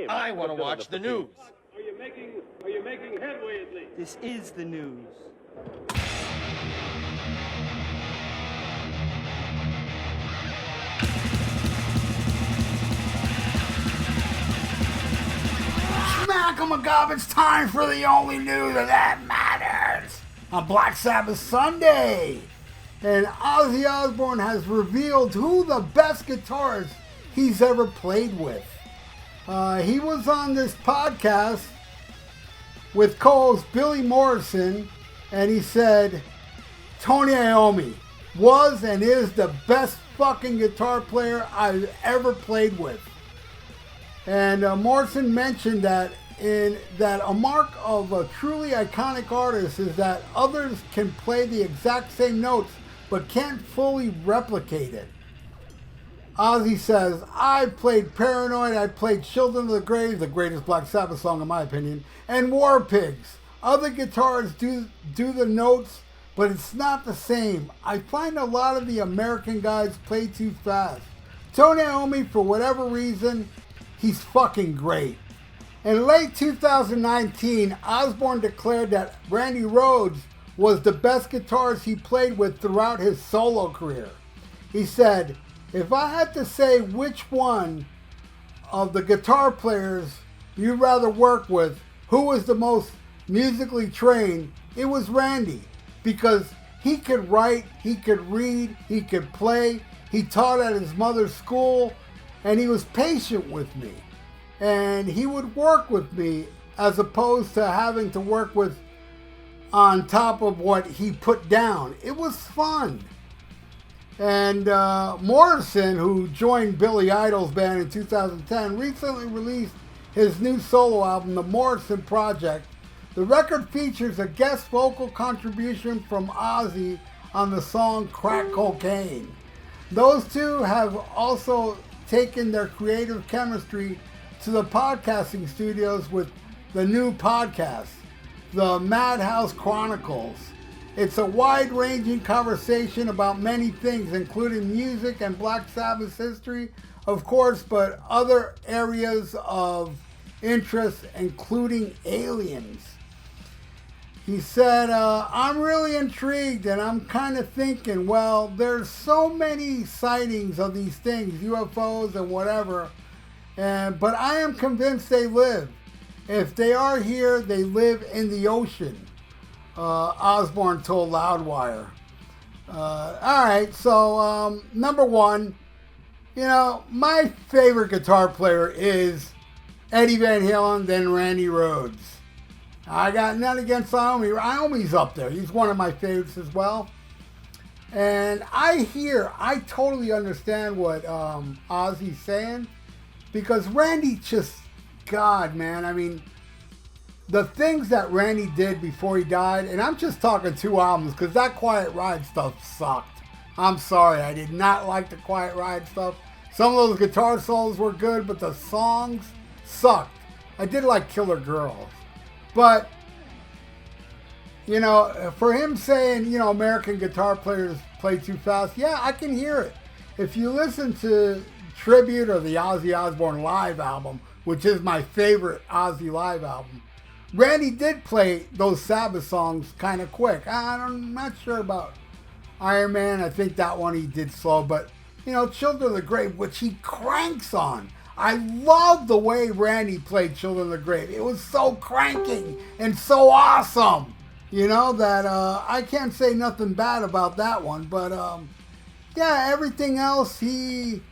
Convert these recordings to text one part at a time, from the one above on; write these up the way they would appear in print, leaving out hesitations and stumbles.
I want to watch the news. Are you making headway at least? This is the news. Smack 'em a gob, it's time for the only news that matters on Black Sabbath Sunday. And Ozzy Osbourne has revealed who the best guitarist he's ever played with. He was on this podcast with co-host Billy Morrison, and he said Tony Iommi was and is the best fucking guitar player I've ever played with. And Morrison mentioned that a mark of a truly iconic artist is that others can play the exact same notes but can't fully replicate it. Ozzy says, I played Paranoid, I played Children of the Grave, the greatest Black Sabbath song in my opinion, and War Pigs. Other guitarists do the notes, but it's not the same. I find a lot of the American guys play too fast. Tony Iommi, for whatever reason, he's fucking great. In late 2019, Osbourne declared that Randy Rhoads was the best guitarist he played with throughout his solo career. He said, if I had to say which one of the guitar players you'd rather work with, who was the most musically trained, it was Randy. Because he could write, he could read, he could play, he taught at his mother's school, and he was patient with me. And he would work with me as opposed to having to work with on top of what he put down. It was fun. And Morrison, who joined Billy Idol's band in 2010, recently released his new solo album, The Morrison Project. The record features a guest vocal contribution from Ozzy on the song Crack Cocaine. Those two have also taken their creative chemistry to the podcasting studios with the new podcast, The Madhouse Chronicles. It's a wide-ranging conversation about many things, including music and Black Sabbath's history, of course, but other areas of interest, including aliens. He said, I'm really intrigued, and I'm kind of thinking, well, there's so many sightings of these things, UFOs and whatever, but I am convinced they live. If they are here, they live in the ocean, Osbourne told Loudwire. Alright, so number one, my favorite guitar player is Eddie Van Halen, then Randy Rhoads. I got nothing against Iommi. Iommi's up there. He's one of my favorites as well. And I totally understand what Ozzy's saying, because Randy just, God, man, I mean, the things that Randy did before he died, and I'm just talking 2 albums, because that Quiet Ride stuff sucked. I'm sorry, I did not like the Quiet Ride stuff. Some of those guitar solos were good, but the songs sucked. I did like Killer Girls. But, for him saying, American guitar players play too fast, yeah, I can hear it. If you listen to Tribute or the Ozzy Osbourne live album, which is my favorite Ozzy live album, Randy did play those Sabbath songs kind of quick. I'm not sure about Iron Man. I think that one he did slow, but, Children of the Grave, which he cranks on. I love the way Randy played Children of the Grave. It was so cranking and so awesome, that I can't say nothing bad about that one. But, yeah, everything else, he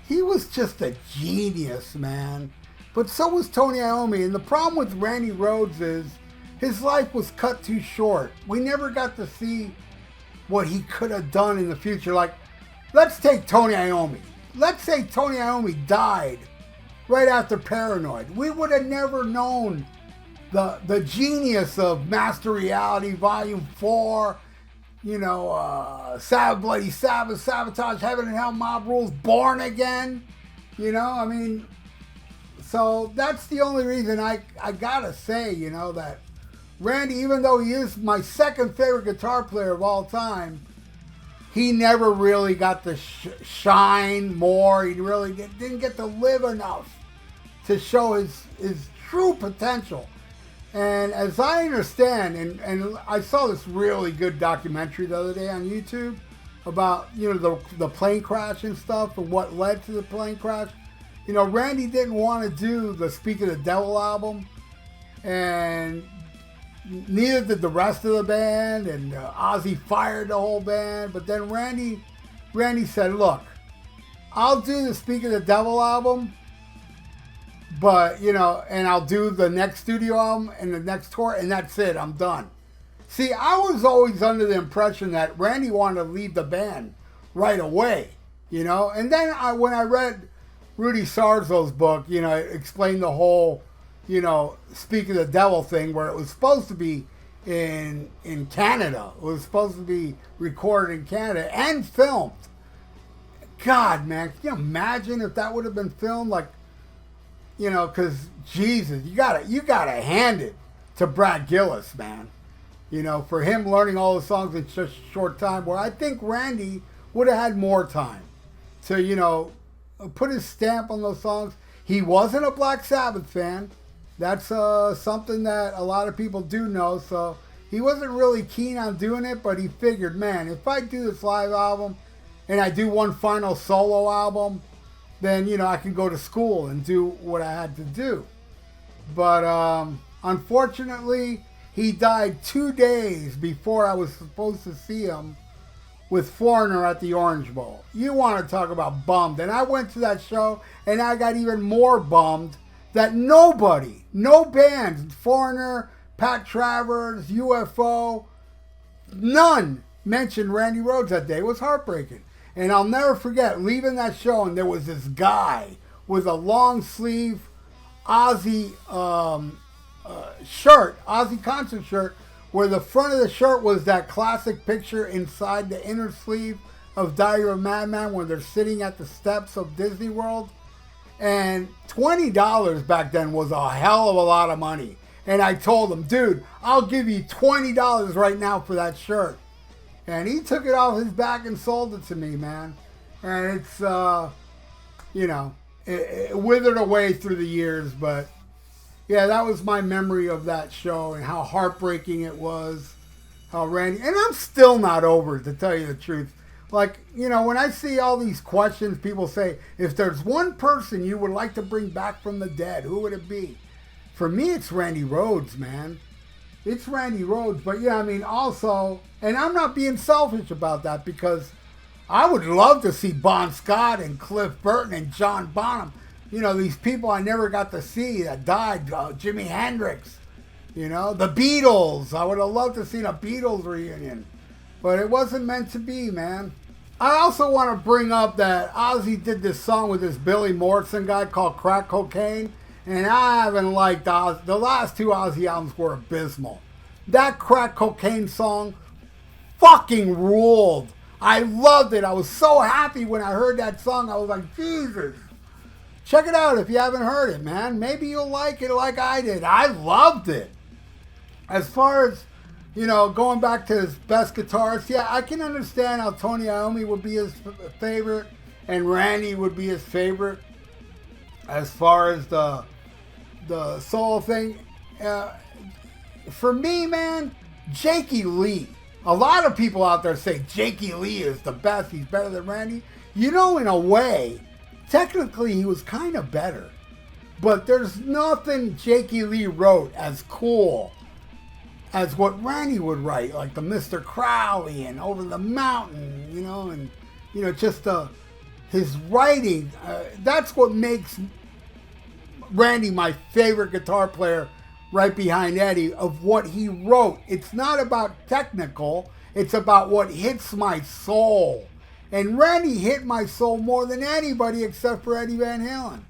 was just a genius, man. But so was Tony Iommi. And the problem with Randy Rhoads is his life was cut too short. We never got to see what he could have done in the future. Like, let's take Tony Iommi. Let's say Tony Iommi died right after Paranoid. We would have never known the genius of Master Reality Volume 4, Bloody Sabbath, Sabotage, Heaven and Hell, Mob Rules, Born Again. So that's the only reason I gotta say, that Randy, even though he is my second favorite guitar player of all time, he never really got to shine more. He really didn't get to live enough to show his true potential. And as I understand, and I saw this really good documentary the other day on YouTube about, you know, the plane crash and stuff and what led to the plane crash. You know, Randy didn't want to do the Speak of the Devil album, and neither did the rest of the band, and Ozzy fired the whole band. But then Randy said, look, I'll do the Speak of the Devil album, but, you know, and I'll do the next studio album and the next tour, and that's it, I'm done. See, I was always under the impression that Randy wanted to leave the band right away, you know. And then when I read Rudy Sarzo's book, you know, it explained the whole, you know, Speak of the Devil thing, where it was supposed to be in Canada. It was supposed to be recorded in Canada and filmed. God, man, can you imagine if that would have been filmed? Like, you know, because Jesus, you gotta hand it to Brad Gillis, man. You know, for him learning all the songs in such a short time, where I think Randy would have had more time to, you know, put his stamp on those songs. He wasn't a Black Sabbath fan. That's something that a lot of people do know. So he wasn't really keen on doing it, but he figured, man, if I do this live album and I do one final solo album, then, you know, I can go to school and do what I had to do. But unfortunately, he died 2 days before I was supposed to see him with Foreigner at the Orange Bowl. You want to talk about bummed. And I went to that show, and I got even more bummed that nobody, no bands, Foreigner, Pat Travers, UFO, none mentioned Randy Rhoads that day. It was heartbreaking. And I'll never forget leaving that show, and there was this guy with a long sleeve Ozzy shirt, Ozzy concert shirt, where the front of the shirt was that classic picture inside the inner sleeve of Diary of a Madman, where they're sitting at the steps of Disney World. And $20 back then was a hell of a lot of money. And I told him, dude, I'll give you $20 right now for that shirt. And he took it off his back and sold it to me, man. And it's, you know, it withered away through the years, but yeah, that was my memory of that show and how heartbreaking it was. How Randy, and I'm still not over it, to tell you the truth. Like, you know, when I see all these questions, people say, if there's one person you would like to bring back from the dead, who would it be? For me, it's Randy Rhoads, man. It's Randy Rhoads. But yeah, I mean, also, and I'm not being selfish about that, because I would love to see Bon Scott and Cliff Burton and John Bonham. You know, these people I never got to see that died. Jimi Hendrix, you know, the Beatles. I would have loved to see a Beatles reunion. But it wasn't meant to be, man. I also want to bring up that Ozzy did this song with this Billy Morrison guy called Crack Cocaine. And I haven't liked Ozzy. The last two Ozzy albums were abysmal. That Crack Cocaine song fucking ruled. I loved it. I was so happy when I heard that song. I was like, Jesus. Check it out if you haven't heard it, man. Maybe you'll like it like I did. I loved it. As far as, you know, going back to his best guitarist, yeah, I can understand how Tony Iommi would be his favorite and Randy would be his favorite. As far as the solo thing, for me, man, Jakey Lee. A lot of people out there say Jakey Lee is the best. He's better than Randy. You know, in a way, technically, he was kind of better. But there's nothing Jakey Lee wrote as cool as what Randy would write, like the Mr. Crowley and Over the Mountain, you know, and, you know, just his writing. That's what makes Randy my favorite guitar player, right behind Eddie, of what he wrote. It's not about technical, it's about what hits my soul. And Randy hit my soul more than anybody except for Eddie Van Halen.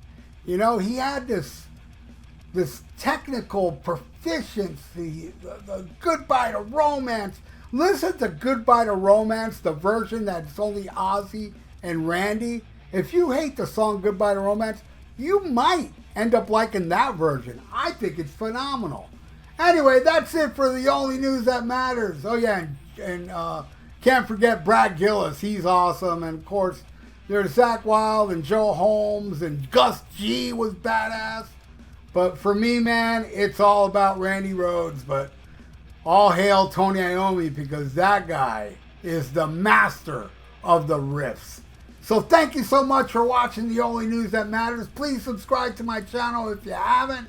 You know, he had this technical proficiency, the Goodbye to Romance. Listen to Goodbye to Romance, the version that's only Ozzy and Randy. If you hate the song Goodbye to Romance, you might end up liking that version. I think it's phenomenal. Anyway, that's it for the only news that matters. Oh yeah, and can't forget Brad Gillis. He's awesome. And of course, There's Zach Wilde and Joe Holmes and Gus G was badass. But for me, man, it's all about Randy Rhoads. But all hail Tony Iommi, because that guy is the master of the riffs. So thank you so much for watching The Only News That Matters. Please subscribe to my channel if you haven't.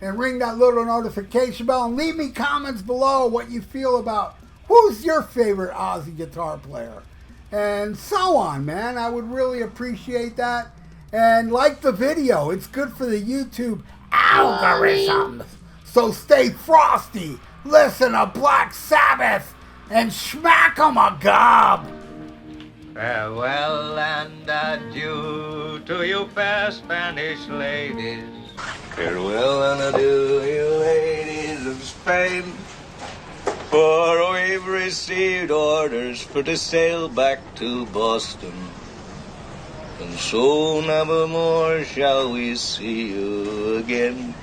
And ring that little notification bell. And leave me comments below what you feel about who's your favorite Ozzy guitar player. And so on, man. I would really appreciate that. And like the video. It's good for the YouTube algorithms. So stay frosty. Listen to Black Sabbath. And smack 'em a gob. Farewell and adieu to you fair Spanish ladies. Farewell and adieu, you ladies of Spain. For we've received orders for to sail back to Boston. And so never more shall we see you again.